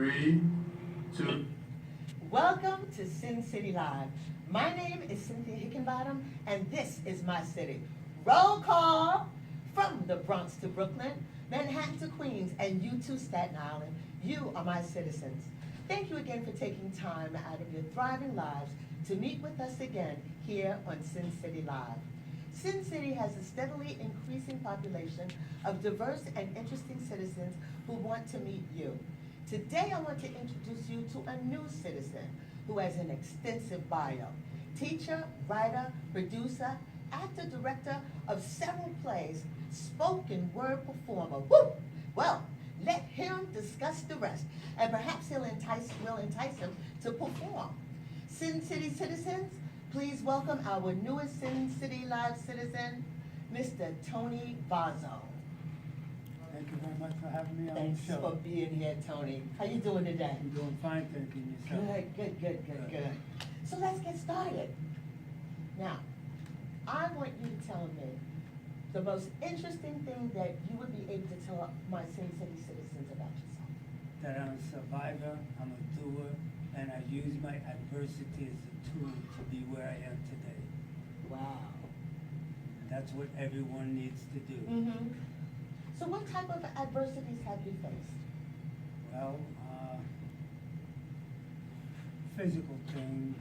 3, 2. Welcome to Sin City Live. My name is Cynthia Hickenbottom, and this is my city. Roll call from the Bronx to Brooklyn, Manhattan to Queens, and you to Staten Island. You are my citizens. Thank you again for taking time out of your thriving lives to meet with us again here on Sin City Live. Sin City has a steadily increasing population of diverse and interesting citizens who want to meet you. Today I want to introduce you to a new citizen who has an extensive bio. Teacher, writer, producer, actor, director of several plays, spoken word performer. Woo! Well, let him discuss the rest, and perhaps we'll entice him to perform. Sin City citizens, please welcome our newest Sin City Live citizen, Mr. Tony Vozzo. Thank you very much for having me on Thanks the show. for being here, Tony. How you doing today? I'm doing fine, thank you. Yourself? Good. So let's get started. Now, I want you to tell me the most interesting thing that you would be able to tell my Sin City citizens about yourself. That I'm a survivor, I'm a doer, and I use my adversity as a tool to be where I am today. Wow. That's what everyone needs to do. Mm-hmm. So what type of adversities have you faced? Well, physical things,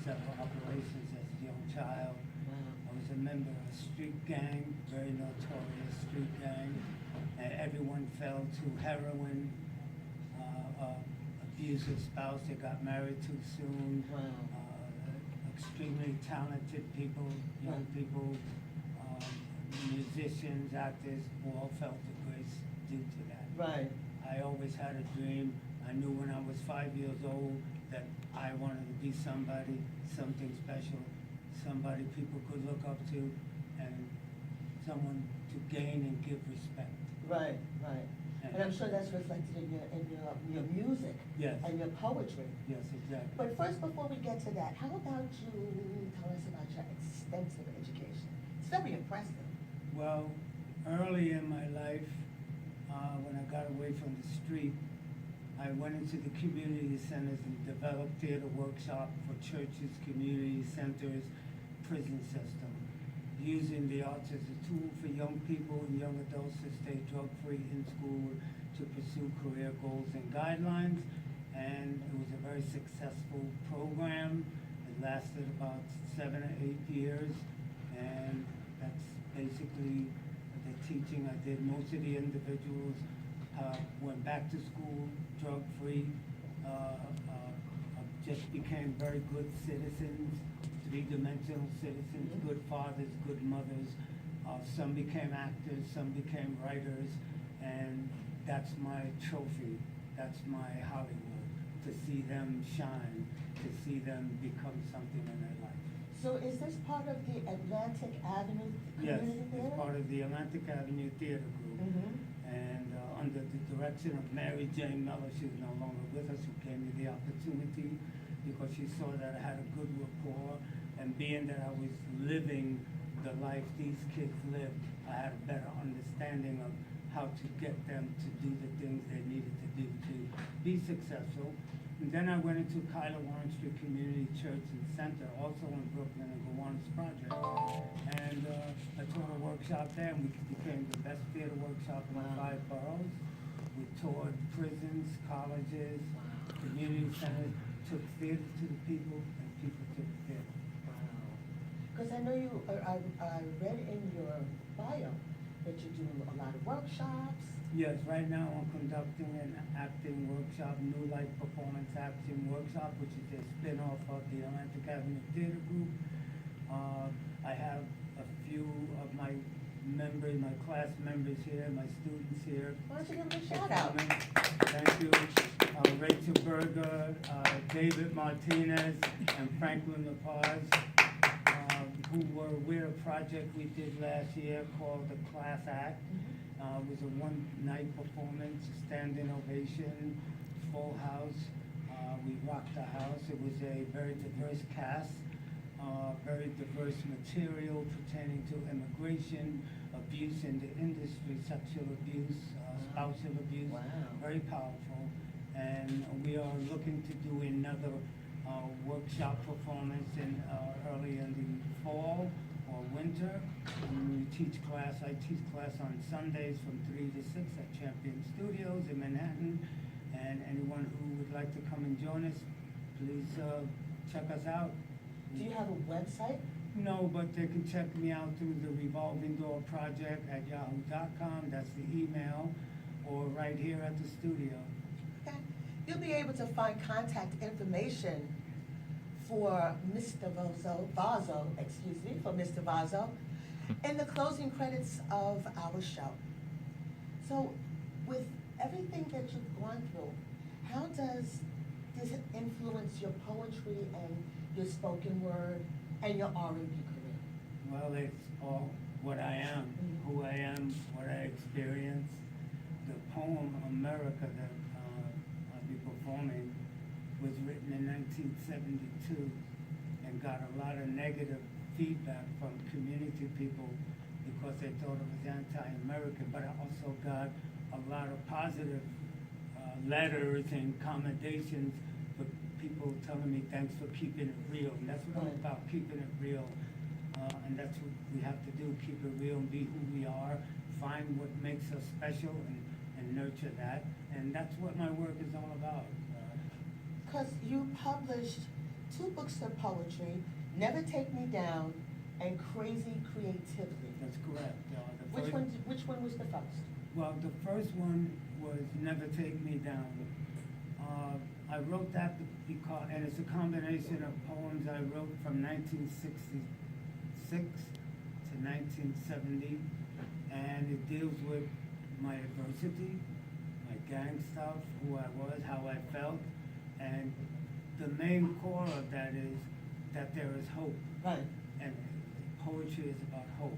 several operations as a young child. I was a member of a street gang, very notorious street gang, and everyone fell to heroin, abusive spouse that got married too soon, extremely talented people, young people, musicians, actors, who all felt the grace due to that. Right. I always had a dream. I knew when I was 5 years old that I wanted to be somebody, something special, somebody people could look up to, and someone to gain and give respect. Right. And I'm sure that's reflected in your music. Yes. And your poetry. Yes, exactly. But first, before we get to that, how about you tell us about your extensive education? It's very impressive. Well, early in my life, when I got away from the street, I went into the community centers and developed theater workshop for churches, community centers, prison system, using the arts as a tool for young people and young adults to stay drug-free in school, to pursue career goals and guidelines. And it was a very successful program. It lasted about 7 or 8 years, and that's basically the teaching I did. Most of the individuals went back to school, drug-free, just became very good citizens, three-dimensional citizens, good fathers, good mothers. Some became actors, some became writers, and that's my trophy. That's my Hollywood, to see them shine, to see them become something in their life. So is this part of the Atlantic Avenue Yes, Community Theater? it's part of the Atlantic Avenue Theater Group. And under the direction of Mary Jane Miller, she's no longer with us, who gave me the opportunity because she saw that I had a good rapport, and being that I was living the life these kids lived, I had a better understanding of how to get them to do the things they needed to do to be successful. And then I went into Kyla Warren Street Community Church and Center, also in Brooklyn, and Gowanus Project. And I taught a workshop there, and we became the best theater workshop in the 5 boroughs. We toured prisons, colleges, community centers, took theater to the people, and people took theater. Because I know I read in your bio that you do a lot of workshops. Yes, right now I'm conducting an acting workshop, New Life Performance Acting Workshop, which is a spin-off of the Atlantic Avenue Theater Group. I have a few of my members, my class members here, my students here. Why don't you give them a shout out? Thank you. Rachel Berger, David Martinez, and Franklin LaPaz, who were with a project we did last year called the Class Act. It was a one-night performance, a standing ovation, full house. We rocked the house. It was a very diverse cast, very diverse material pertaining to immigration, abuse in the industry, sexual abuse, spousal abuse. Wow. Very powerful. And we are looking to do another workshop performance early in the fall or winter. And we teach class, I teach class on Sundays from 3 to 6 at Champion Studios in Manhattan. And anyone who would like to come and join us, please check us out. Do you have a website? No, but they can check me out through the Revolving Door Project at yahoo.com, that's the email, or right here at the studio. Okay. You'll be able to find contact information for Mr. Vozzo, for Mr. Vozzo, in the closing credits of our show. So, with everything that you've gone through, how does this influence your poetry and your spoken word and your R&B career? Well, it's all what I am, who I am, what I experience. The poem America that I'll be performing was written in 1972 and got a lot of negative feedback from community people because they thought it was anti-American, but I also got a lot of positive letters and commendations for people telling me thanks for keeping it real. And that's what I'm about, keeping it real. And that's what we have to do, keep it real and be who we are, find what makes us special and nurture that. And that's what my work is all about. Because you published 2 books of poetry, Never Take Me Down and Crazy Creativity. That's correct. Which one was the first? Well, the first one was Never Take Me Down. I wrote that because, and it's a combination of poems I wrote from 1966 to 1970, and it deals with my adversity, my gang stuff, who I was, how I felt, and the main core of that is that there is hope. Right. And poetry is about hope.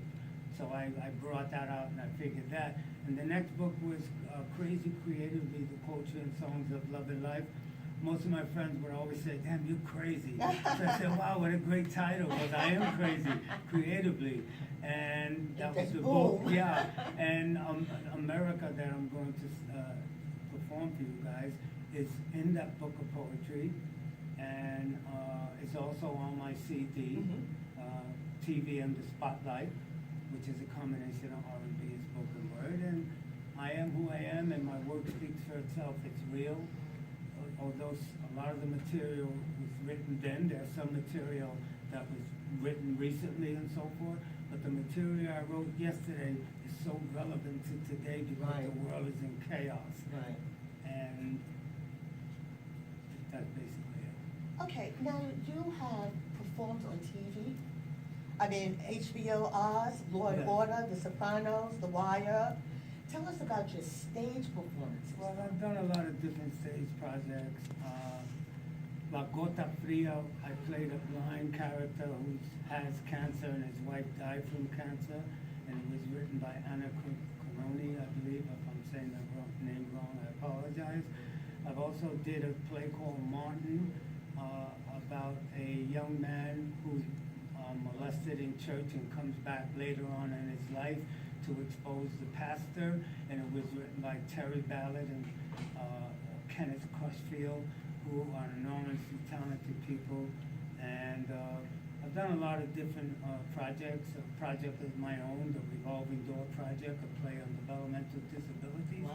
So I brought that out and I figured that. And the next book was Crazy Creatively, the poetry and songs of love and life. Most of my friends would always say, damn, you're crazy. So I said, wow, what a great title, because I am crazy, creatively. And that was the book, yeah. And America that I'm going to perform for you guys is in that book of poetry. And it's also on my CD, TV and the Spotlight, which is a combination of R&B and spoken word. And I am who I am, and my work speaks for itself. It's real. Although a lot of the material was written then, there's some material that was written recently and so forth, but the material I wrote yesterday is so relevant to today because the world is in chaos. Right. And that's basically it. Okay, now you have performed on TV. I mean, HBO Oz, Law and Order, The Sopranos, The Wire. Tell us about your stage performances. Well, I've done a lot of different stage projects. La Gota Fria, I played a blind character who has cancer and his wife died from cancer, and it was written by Anna Cononi, I believe. If I'm saying that name wrong, I apologize. I've also did a play called Martin about a young man who's molested in church and comes back later on in his life to expose the pastor, and it was written by Terry Ballard and Kenneth Crutchfield, who are enormously talented people. And I've done a lot of different projects. A project of my own, the Revolving Door Project, a play on developmental disabilities,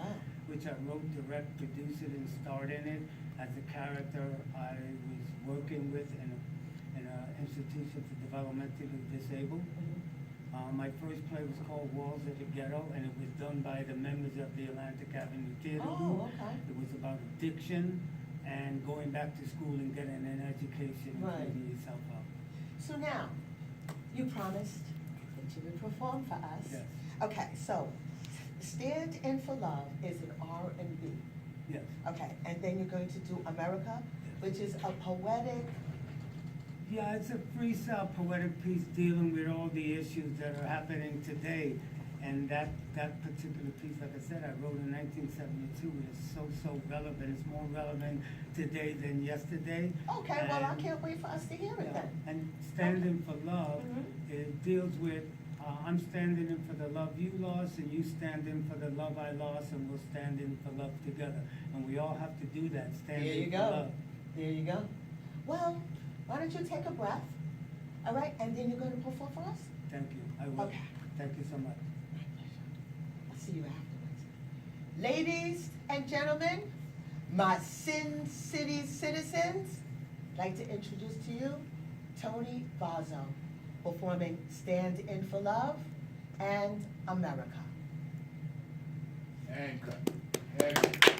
which I wrote, direct, produced it, and starred in it as a character I was working with in an institution for developmentally disabled. My first play was called Walls of the Ghetto, and it was done by the members of the Atlantic Avenue Theater Group. It was about addiction and going back to school and getting an education and cleaning yourself up. So now, you promised that you would perform for us. Yes. Okay, so Stand In For Love is an R&B. Yes. Okay, and then you're going to do America, which is a poetic. Yeah, it's a freestyle poetic piece dealing with all the issues that are happening today. And that particular piece, like I said, I wrote in 1972. It's so relevant. It's more relevant today than yesterday. Okay, well, I can't wait for us to hear it then. And Standing for Love, it deals with I'm standing in for the love you lost, and you stand in for the love I lost, and we'll stand in for love together. And we all have to do that, stand There you in for go. love. There you go. Well, why don't you take a breath, all right, and then you're gonna perform for us? Thank you, I will. Okay. Thank you so much. My pleasure. I'll see you afterwards. Ladies and gentlemen, my Sin City citizens, I'd like to introduce to you Tony Vozzo, performing Stand In for Love and America. And cut. And